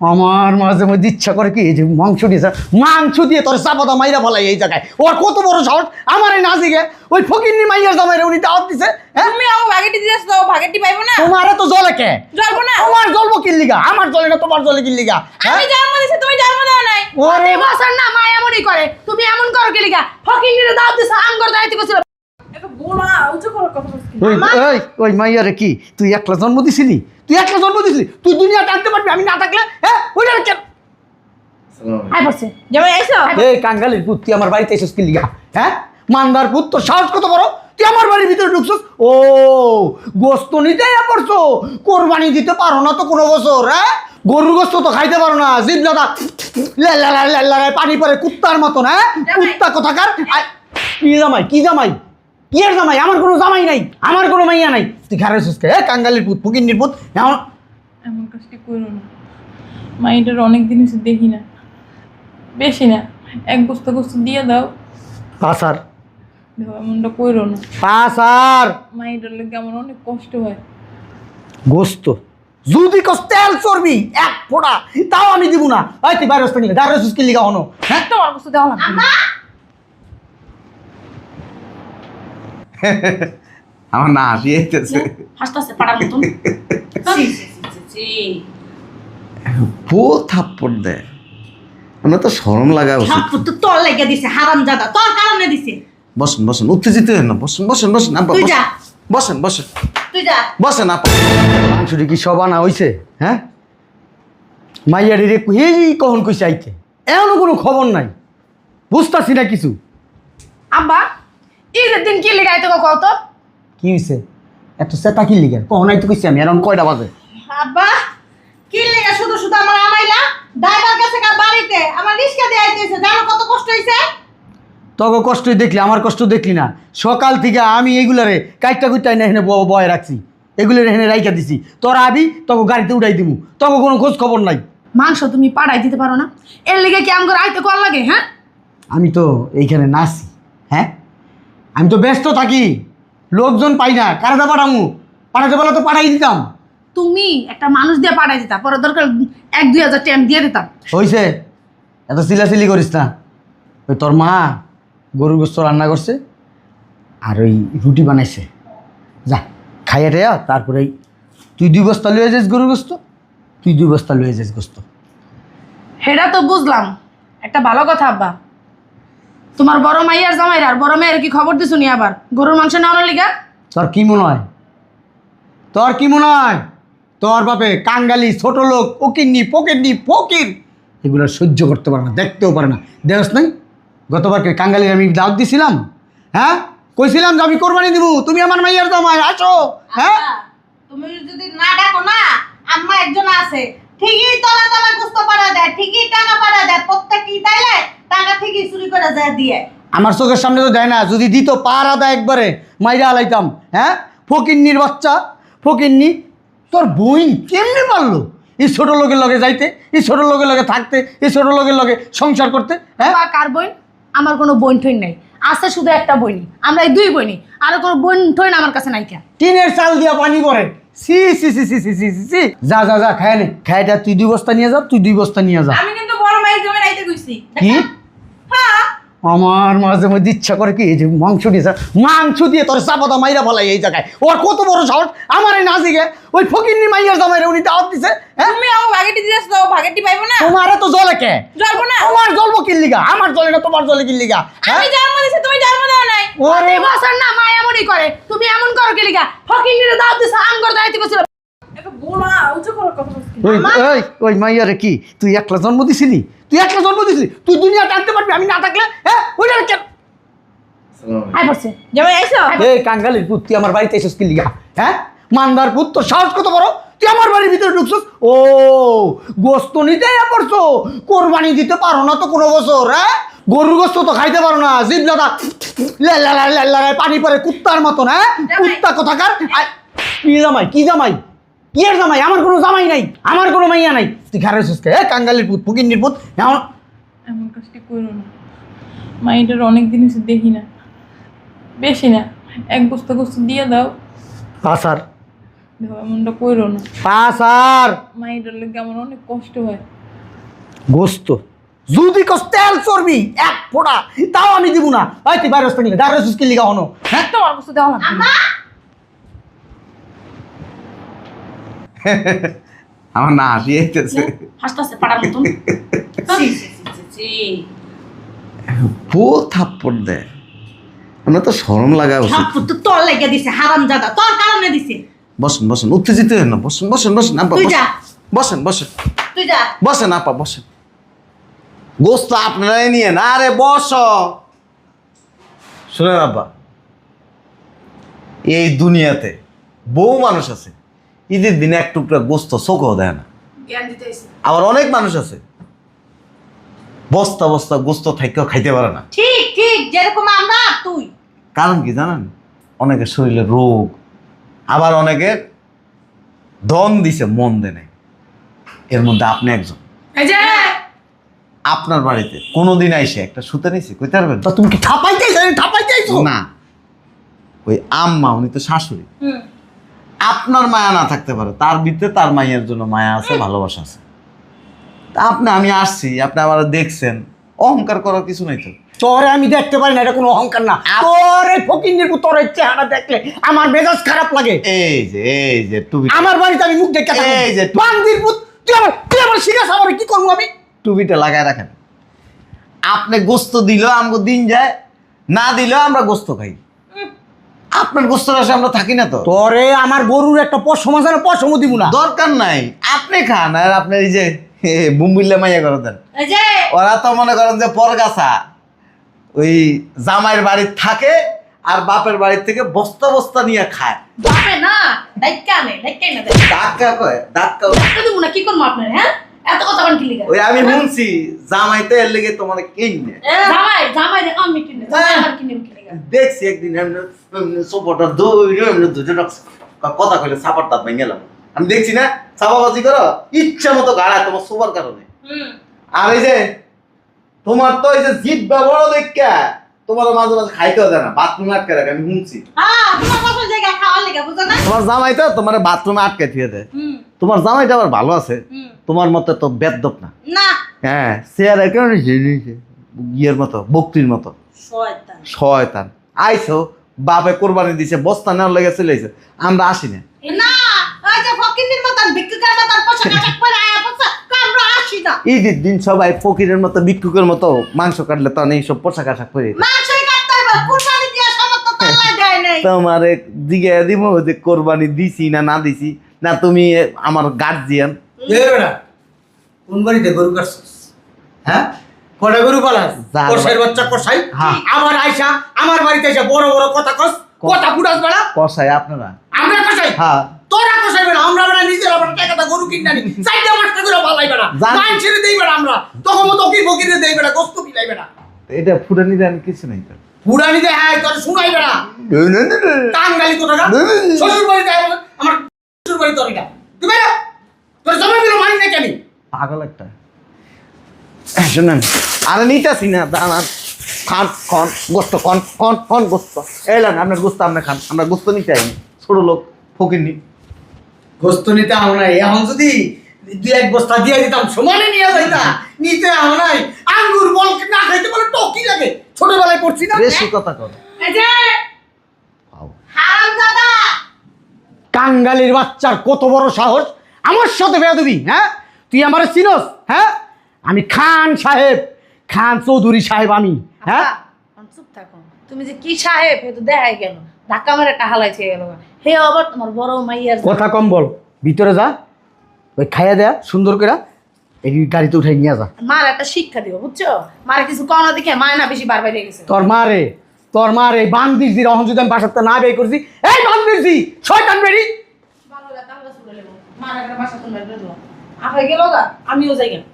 আমার মাঝে মধ্যে ইচ্ছা করে কি এই যে মাংস দিয়ে তোর চাপাতা মাইরা ফেলাই এই জায়গায়। ওর কত বড় সাহস আমার এই নাজিকে ওই ফকিন্নি মাইয়ার জামাইরে উনি দাওয়াত দিছে। হ্যাঁ তুমি আমার ভাগেটি দিয়েছ তো ভাগেটি পাইবো না। তোমারে তো জলে কে জ্বলবো না। তোমার জ্বলবো কি লিগা? আমার জ্বলে না তোমার জ্বলে কি লিগা? আমি জন্ম দিছি তুমি জন্ম দাও নাই। ওরে বছর না মা এমনই করে, তুমি এমন করো কি লিগা? ফকিন্নিরে দাওয়াত দিছ আম করে দাইতে কইছিল। এত গোলা উঁচু করে কথা বলছিস। ওই মাইয়ারে কি তুই একলা জন্ম দিছিলি? তুই দুনিয়া টানতে পারবি আমি না থাকলে? হ্যাঁ ওইটা কেন? আই পড়ছে জামাই আইছো? এই কাঙ্গালির পুত, তুই আমার বাড়িতে এসেছিস কি লিগা? হ্যাঁ মান্দার পুত, তোর সাহস কত বড়? তুই আমার বাড়ির ভিতরে ঢুকছিস? ও গোস্ত নিতে পড়ছো? কোরবানি দিতে পারো না তো কোনো বছর? হ্যাঁ গরুর গোস্ত তো খাইতে পারো না, জিভ দাদা পানি পরে কুত্তার মতন। হ্যাঁ কুত্তা কোথাকার। কি জামাই কিয়ের জামাই? আমার কোনো জামাই নাই, আমার কোনো মাইয়া নাই। তুই খারাপ কে? কাঙ্গালির পুত, ফকিন্নির পুত। এমন কাজটি করো না। মাইটার অনেক দিন হচ্ছে দেখি না, বেশি না, এক বস্তা গোস্ত দিয়ে দাও। পাসার দেখো এমনটা করো না। পাসার মাইটার লোকে আমার অনেক কষ্ট হয়। গোস্ত যদি তেল চর্বি এক ফোঁটা তাও আমি দিব না। ওই তুই বাইরে নিলে দাঁড়িয়ে সুস্কি লিগা হনো। হ্যাঁ তোমার বস্তু দেওয়া লাগবে না। আমার না হাসি আইতেছে। হাসতাছে পাড়ার মতন। বো থাপ্পড় দেয়, আমরা তো শরম লাগা উচিত। থাপ্পড় তো তোর লাগিয়া দিছে হারামজাদা, তোর কারণে দিছে। বসেন বসেন, উত্তেজিত হন না, বসেন বসেন বসেন আব্বা, তুই যা। বসেন বসেন তুই যা। বসেন আপা। মাংসটি কি সব আনা হয়েছে? হ্যাঁ মাইয়ারি রে এই কখন কইছে আইতে, এমনও কোনো খবর নাই, বুঝতাছি না কিছু। আব্বা ঈদের দিন কি লিগাই তো কত? কি হয়েছে এত সেটা কি লিগা? কখন আইতে কইছি আমি? এখন কয়টা বাজে? আব্বা কি লিগা শুধু শুধু আমার আমাইলা ড্রাইভার কাছে বাড়িতে আমার রিস্কা দিয়ে আইতেছে, জানো কত কষ্ট হইছে? তবে কষ্টই দেখলি, আমার কষ্ট দেখলি না? সকাল থেকে আমি এগুলারে কাইটটা কুইটাই না এখানে বয়ে রাখছি, এগুলোর এখানে রাইখা দিছি। তোরা আবি তোকে গাড়িতে উঠাই দিমু, তোকে কোনো খোঁজ খবর নাই। মাংস তুমি পাড়াই দিতে পারো না? এর লিগে কি আমগর আইতে কল লাগে? হ্যাঁ আমি তো এইখানে নাচি। হ্যাঁ আমি তো ব্যস্ত থাকি, লোকজন পাই না, কারাদা পাঠাতে বলে তো পাঠাই দিতাম। তুমি একটা মানুষ দিয়ে পাঠাই দিতা, পরে দরকার 1-2 হাজার টাকা দিয়ে দিতাম। হইছে এত চিলাচিলি করিস না। ওই তোর মা গরুর গোস্ত রান্না করছে আর ওই রুটি বানাইছে, যা খাইয়ে রে। তারপরে তুই 2 বস্তা লয়ে যাস গরুর গোস্ত, তুই 2 বস্তা লয়ে যাস গোস্ত। সেটা তো বুঝলাম, একটা ভালো কথা আব্বা। তোমার বড় মাইয়ার জামাইরা আর বড় মেয়ের কি খবর দিছো নি আবার গরুর মাংস নেওয়ার লিগা? তোর কি মনে হয়? তোর বাপে কাঙ্গালি ছোট লোক পকেটনি ফকির এগুলো সহ্য করতে পারে না, দেখতেও পারে না। দেখস নাই গতবারকে কাঙ্গালির আমি দাওয়াত দিছিলাম? হ্যাঁ কইছিলাম যে আমি কোরবানি দিব, তুমি আমার মাইয়ার জামাই আসো। হ্যাঁ তুমি যদি না ডাকো না, আম্মা একজন আছে ঠিকই তলা তলা গোস্ত পাড়া দেয়, ঠিকই টাকা পাড়া দেয়, প্রত্যেকই তাইলে টাকা ঠিকই চুরি করে যায় দিয়ে। আমার চোখের সামনে তো দেয় না, যদি দিত পার আদা একবারে মাইরা আলাইতাম। হ্যাঁ ফকিন্নির বাচ্চা, ফকিন্নি তোর বইন কেমনে পারলো এই ছোট লোকের লগে যাইতে, এই ছোট লোকের লগে থাকতে, এই ছোট লোকের লগে সংসার করতে? হ্যাঁ কার বোন? আমার কোনো বোন ঠইন নাই, আছে শুধু একটা বইনি, আমরা এই 2 বইনি, আর কোনো বোন ঠইন আমার কাছে নাই। টিনের চাল দিয়া পানি পড়ে। সি সি সি সি সি সি সি সি। যা যা যা খায় নে, খায়টা তুই 2 বস্তা নিয়ে যা, তুই 2 বস্তা নিয়ে যা। আমি কিন্তু বড় মাইর জমি রাইতে কইছি। কি হ্যাঁ আমার মাঝে মধ্যে ইচ্ছা করে কি এই যে মাংস দিয়ে তোর চাপাতা মাইরা ফেলাই এই জায়গায়। ওর কত বড় সাহস আমার এই নাজিকে ওই ফকিন্নি মাইয়ার জামাইরে উনি দাওয়াত দিছে। হ্যাঁ তুমি আমার ভাগেটি দিয়েছ তো ভাগেটি পাইবো না। তোমারে তো জলে কে? জ্বলবো না। তোমার জ্বলবো কি লিগা? আমার জ্বলে না তোমার জ্বলে কি লিগা? আমি জন্ম দিছি তুমি জন্ম দাও নাই। ওরে বছর না মা এমনই করে, তুমি এমন করো কি লিগা? ফকিন্নিরে দাওয়াত দিছ আম করে দাইতে কইছিল। এত গোলা উঁচু করে কথা বলছিস। ওই মাইয়ারে কি তুই একলা জন্ম দিছিলি? তুই দুনিয়া টানতে পারবি আমি না থাকলে? হ্যাঁ ওইটা কেন? আই পড়ছে জামাই আইছো? এই কাঙ্গালির পুত, তুই আমার বাড়িতে এসেছিস কি লিগা? হ্যাঁ মান্দার পুত, তোর সাহস কত বড়? তুই আমার বাড়ির ভিতরে ঢুকছিস? ও গোস্ত নিতে পড়ছো? কোরবানি দিতে পারো না তো কোনো বছর? হ্যাঁ গরুর গোস্ত তো খাইতে পারো না, জিভ দাদা পানি পরে কুত্তার মতন। হ্যাঁ কুত্তা কোথাকার। কি জামাই কিয়ের জামাই? আমার কোনো জামাই নাই, আমার কোনো মাইয়া নাই। তুই খারাপ কে? কাঙ্গালির পুত, ফকিন্নির পুত। এমন কাজটি করো না। মাইটার অনেক দিন হচ্ছে দেখি না, বেশি না, এক বস্তা গোস্ত দিয়ে দাও। পাসার দেখো এমনটা কইরো না। পাস আর মাইটার লোক আমার অনেক কষ্ট হয়। গোস্ত যদি কস তেল চর্বি এক ফোঁটা তাও আমি দিব না। ভাই তুই বাইরে আসতে নিলে দাঁড়া সুস্কি লিগা হনো। হ্যাঁ তোমার কষ্ট দেওয়া লাগবে না। আম্মা আমার না হাসি আইতেছে। হাসতাছে পাড়ার মতন। ছি, ছি, ছি, ছি, ছি। বউ থাপ্পড় দেয়, আমরা তো শরম লাগা উচিত। থাপ্পড় তো তোর লেগে দিছে হারামজাদা, তোর কারণে দিছে। বসেন বসেন, উত্তেজিত হন না, বসেন বসেন বসেন আপা, তুই যা। বসেন বসেন তুই যা। বসেন আপা বসেন। গোস্ত আপনারাই নিয়ে না, আরে বস। শুনেন আপা, এই দুনিয়াতে বহু মানুষ আছে ঈদের দিনে এক টুকরা গোস্ত চোখও দেয় না। জ্ঞান দিতে আইছে। আবার অনেক মানুষ আছে বস্তা বস্তা গোস্ত থাইকেও খাইতে পারে না। ঠিক ঠিক যেরকম আমরা তুই। কারণ কি জানেন? অনেকের শরীরে রোগ, আবার অনেকের ধন দিছে মন দেয় নাই। এর মধ্যে আপনি একজন। এই যে আপনার বাড়িতে কোনোদিন আইসে একটা সুতা নিছি কইতে পারবেন? তা তুমি কি ঠাপাইতেছো না, ওই আম্মা, উনি তো শাশুড়ি। হুম আপনার মায়া না থাকতে পারে, তার ভিতরে তার মায়ের জন্য মায়া আছে, ভালোবাসা আছে। তা আমি আসছি, আপনি আবার দেখছেন, অহংকার করার কিছু নাই তো। তোরে আমি দেখতে পারি না, এটা কোনো অহংকার না। তোর এই ফকিন্নির তোর চেহারা দেখলে আমার মেজাজ খারাপ লাগে। এই যে টুপি, আমার বাড়িতে আমি মুখ দেখে এই যে বান্দির পুত, তুই আমার শিখাস আমার কি করবো আমি? টুপিটা লাগায় রাখেন। আপনি গোস্ত দিলেও আমগো দিন যায়, না দিলেও আমরা গোস্ত খাই। আপনার গোস্ত রসে আমরা থাকি না তো। তোরে আমার গরুর একটা পশম আছে না, পশমও দিব না। দরকার নাই, আপনি খান। আর আপনি এই যে বুম্বিল্লা মাইয়া করে দেন। এই যে ওরা তো মনে করেন যে পরগাছা, ওই জামাইয়ের বাড়ির থাকে আর বাপের বাড়ির থেকে বস্তা বস্তা নিয়ে খায়। বাপে না ডাইক্কা নে ডাইক্কাই না দেখ। ডাক্কা কয়, ডাক্কা। ডাক্কা দিব না কি করব আপনার হ্যাঁ? এত কথা বান কি লিগা? ওই আমি শুনছি জামাই তো এর লেগে তোমার কিনে জামাই জামাই রে আমি কিনে জামাই আমার কিনে কি লিগা? দেখছি একদিন এমনি সোপটা দৌড়ে এমনি দুটো কথা কইলে সাপারটা ভেঙে গেলাম। আমি দেখছি না চাপাবাজি করো ইচ্ছা মতো গাড়া তোমার সোবার কারণে। আর এই যে তোমার তো এই যে জিভ বড় দেখা তোমার মাঝে মাঝে খাইতেও দেয় না, বাথরুমে আটকে রাখে। আমি শুনছি হ্যাঁ তোমার পছন্দ জায়গা খাওয়ার লিগা বুঝো না? তোমার জামাই তো তোমার বাথরুমে আটকে থুয়ে দেয়। হুম তোমার জামাইটা আবার ভালো আছে, হুম তোমার মতো তো বেদ্যপ না। না হ্যাঁ, চেয়ারে কেন ইয়ের মতো, বক্তির মতো শয়তান। শয়তান। আইসো বাপে কোরবানি দিছে, বস্তা নেওয়ার লেগে চলে আইছে, আমরা আসি না। না ওই যে ফকিন্নির মতন ভিক্ষুকের মতন পোশাক আশাক পরে আয়া পড়ছে আমরা আসি না। ঈদের দিন সবাই ফকিরের মতো ভিক্ষুকের মতো মাংস কাটলে তখন এইসব পোশাক আশাক করে মাংসই কাটতে হবে কুরবানি দিয়া সামর্থ্য তো আল্লাহ দেয় নাই। তোমার দিকে দিব যে কোরবানি দিছি না না দিছি না, তুমি আমার গার্জিয়ান। কোন বাড়িতে গরু কাটছিস? হ্যাঁ, কটা গরু পালাস? যার- কষাইয়ের বাচ্চা কষাই। হ্যাঁ। আমার আয়সা আমার বাড়িতে এসে বড় বড় কথা কস, কথা ফুটাস বেড়া। কষাই আপনারা? আমরা কষাই, হ্যাঁ। তোরা কষাই বেড়া। আমরা বেড়া নিজের আবার টাকাটা গরু কিনে আনি, চারটা পাঁচটা করে পালাই বেড়া, জান- গান ছেড়ে দেই বেড়া। আমরা তখন মতো কি ফকিরে দেই বেড়া, গোস্ত কিলাই বেড়া, এটা ফুটানি দেন কিছু নাই তো। পুরানি দে। হ্যাঁ, তোর শুনাই বেড়া টাঙ্গালি কোথাকা। শ্বশুর বাড়িতে আমার শ্বশুর বাড়ি তোর এটা তুই বেড়া, তোর জমা দিল মানি নাকি আমি? পাগল একটা। শুনেন, আরে নিতেছি না, দাঁড়ান। খান কন গোস্ত, কন কন কন গোস্ত এলেন, আপনার গোস্ত আপনি খান, আমরা গোস্ত নিতে আইনি, ছোট লোক ফকির নি। গোস্ত নিতে আও নাই, এখন যদি দুই এক বস্তা দিয়ে দিতাম সমানে নিয়ে যাইতা। নিতে আও নাই, আঙ্গুর বল না খাইতে বলে টকি লাগে, ছোটবেলায় পড়ছি না। বেশি কথা কর। এই যে হারামজাদা কাঙ্গালির বাচ্চার কত বড় সাহস আমার সাথে বেয়াদবি! হ্যাঁ, তুই আমারে চিনস? হ্যাঁ, আমি খান সাহেব, খান চৌধুরী সাহেব আমি। হ্যাঁ, চুপ থাকো। তুমি যে কি সাহেব হে তো দেখাই গেল, ধাক্কা মেরে টাহালাই ছেড়ে গেল। হে আবার তোমার বড় মাইয়ার কথা কম বল, ভিতরে যা, ওই খাইয়া দেয়া সুন্দর করে এই গাড়িতে উঠাই নিয়ে যা। মার একটা শিক্ষা দিও বুঝছো? মারে কিছু কম না দেখে মায়না বেশি বার বাইরে গেছে। তোর মারে বান্দির জি রহন যদি আমি বাসাতে না বের করছি, এই বান্দির জি শয়তান বেরি। ভালো লাগে তাহলে শুনে নেব। মার একটা বাসা তুমি বের দিও। আফাই গেল গা, আমিও যাই গেলাম।